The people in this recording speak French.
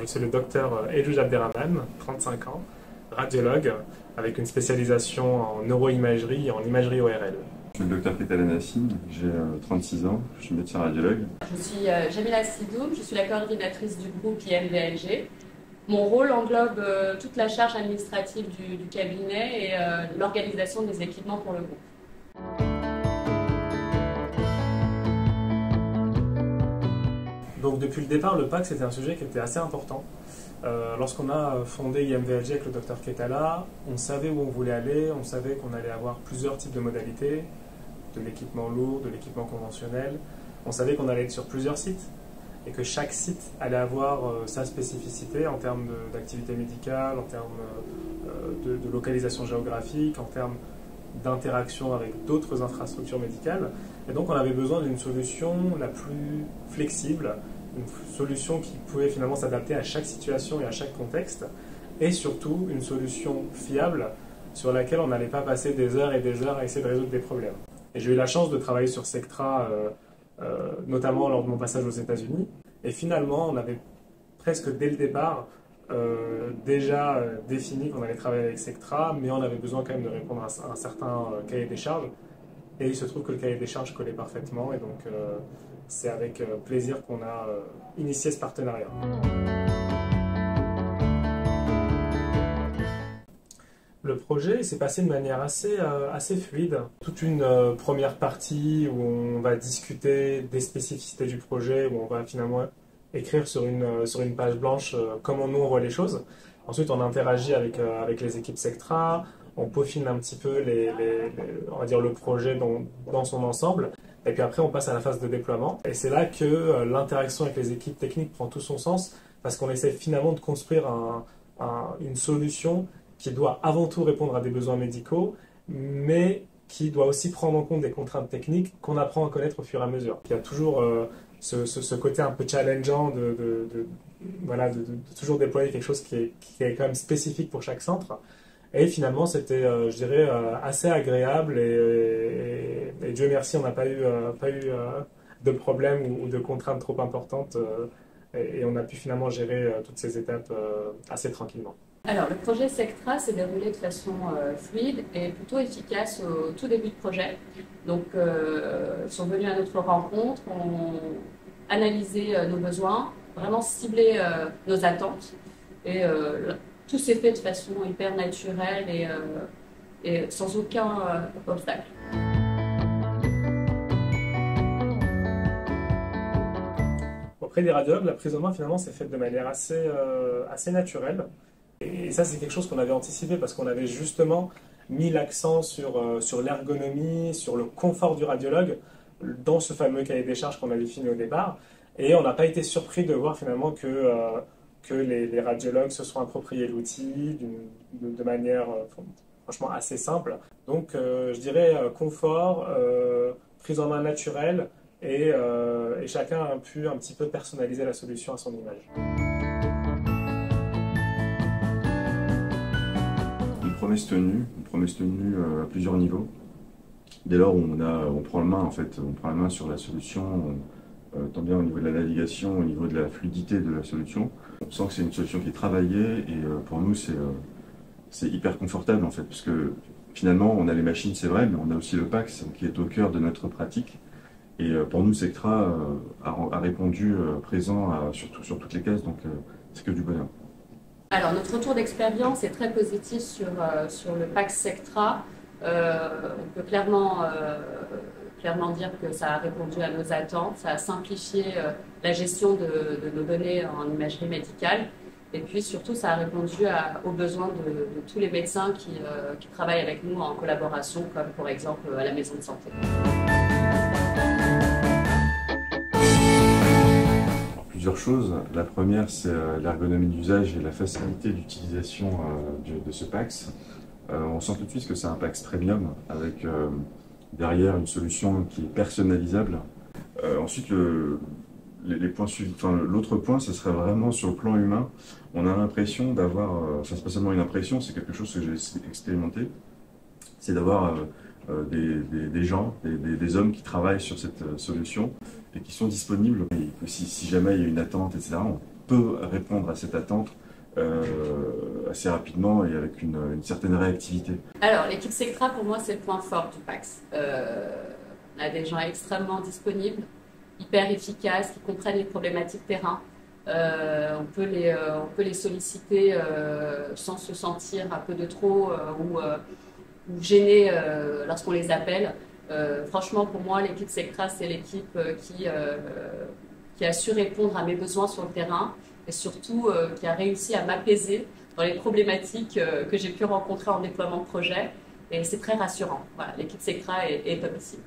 je suis le docteur Elouj Abderrahmane, 35 ans, radiologue, avec une spécialisation en neuroimagerie et en imagerie ORL. Je suis le docteur Ketala Nassim, j'ai 36 ans, je suis médecin radiologue. Je suis Jamila Sidoum, je suis la coordinatrice du groupe IMVLG. Mon rôle englobe toute la charge administrative du cabinet et l'organisation des équipements pour le groupe. Donc depuis le départ, le PAC c'était un sujet qui était assez important. Lorsqu'on a fondé IMVLG avec le docteur Ketala, on savait où on voulait aller, on savait qu'on allait avoir plusieurs types de modalités, de l'équipement lourd, de l'équipement conventionnel. On savait qu'on allait être sur plusieurs sites et que chaque site allait avoir sa spécificité en termes d'activité médicale, en termes de localisation géographique, en termes d'interaction avec d'autres infrastructures médicales. Et donc on avait besoin d'une solution la plus flexible, une solution qui pouvait finalement s'adapter à chaque situation et à chaque contexte, et surtout une solution fiable sur laquelle on n'allait pas passer des heures et des heures à essayer de résoudre des problèmes. Et j'ai eu la chance de travailler sur Sectra, notamment lors de mon passage aux États-Unis, et finalement on avait presque dès le départ déjà défini qu'on allait travailler avec Sectra, mais on avait besoin quand même de répondre à un certain cahier des charges. Et il se trouve que le cahier des charges collait parfaitement, et donc c'est avec plaisir qu'on a initié ce partenariat. Le projet s'est passé de manière assez fluide. Toute une première partie où on va discuter des spécificités du projet, où on va finalement écrire sur une page blanche comment nous on voit les choses. Ensuite, on interagit avec les équipes Sectra, on peaufine un petit peu on va dire le projet dans son ensemble, et puis après on passe à la phase de déploiement. Et c'est là que l'interaction avec les équipes techniques prend tout son sens, parce qu'on essaie finalement de construire une solution qui doit avant tout répondre à des besoins médicaux, mais qui doit aussi prendre en compte des contraintes techniques qu'on apprend à connaître au fur et à mesure. Il y a toujours ce côté un peu challengeant de toujours déployer quelque chose qui est quand même spécifique pour chaque centre. Et finalement, c'était, je dirais, assez agréable, et Dieu merci, on n'a pas eu de problèmes ou de contraintes trop importantes, et on a pu finalement gérer toutes ces étapes assez tranquillement. Alors, le projet Sectra s'est déroulé de façon fluide et plutôt efficace au tout début de projet. Donc, sont venus à notre rencontre, ont analysé nos besoins, vraiment ciblé nos attentes, et tout s'est fait de façon hyper naturelle et sans aucun obstacle. Auprès des radiologues, la prise en main finalement s'est faite de manière assez naturelle. Et ça, c'est quelque chose qu'on avait anticipé, parce qu'on avait justement mis l'accent sur l'ergonomie, sur le confort du radiologue dans ce fameux cahier des charges qu'on avait fini au départ. Et on n'a pas été surpris de voir finalement que les radiologues se sont appropriés l'outil de manière franchement assez simple. Donc je dirais confort, prise en main naturelle, et chacun a pu un petit peu personnaliser la solution à son image. Une promesse tenue à plusieurs niveaux. Dès lors où on prend la main sur la solution, tant bien au niveau de la navigation, au niveau de la fluidité de la solution. On sent que c'est une solution qui est travaillée, et pour nous c'est hyper confortable en fait, parce que finalement on a les machines, c'est vrai, mais on a aussi le PACS qui est au cœur de notre pratique. Et pour nous, Sectra a répondu présent sur toutes les cases, donc c'est que du bonheur. Alors, notre retour d'expérience est très positif sur le PACS Sectra. On peut clairement dire que ça a répondu à nos attentes, ça a simplifié la gestion de nos données en imagerie médicale, et puis surtout ça a répondu aux besoins de tous les médecins qui travaillent avec nous en collaboration, comme par exemple à la maison de santé. Plusieurs choses. La première, c'est l'ergonomie d'usage et la facilité d'utilisation de ce PACS. On sent tout de suite que c'est un PACS premium, avec derrière une solution qui est personnalisable. Ensuite, l'autre point, ce serait vraiment sur le plan humain. On a l'impression d'avoir, c'est pas seulement une impression, c'est quelque chose que j'ai expérimenté, c'est d'avoir des gens, des hommes qui travaillent sur cette solution et qui sont disponibles. Et si jamais il y a une attente, etc., peut répondre à cette attente assez rapidement et avec une certaine réactivité. Alors, l'équipe Sectra, pour moi, c'est le point fort du PACS. On a des gens extrêmement disponibles, hyper efficaces, qui comprennent les problématiques terrain. On peut les solliciter sans se sentir un peu de trop ou gêné lorsqu'on les appelle. Franchement, pour moi, l'équipe Sectra, c'est l'équipe qui a su répondre à mes besoins sur le terrain et surtout qui a réussi à m'apaiser dans les problématiques que j'ai pu rencontrer en déploiement de projet. Et c'est très rassurant. Voilà, l'équipe Sectra est top ici.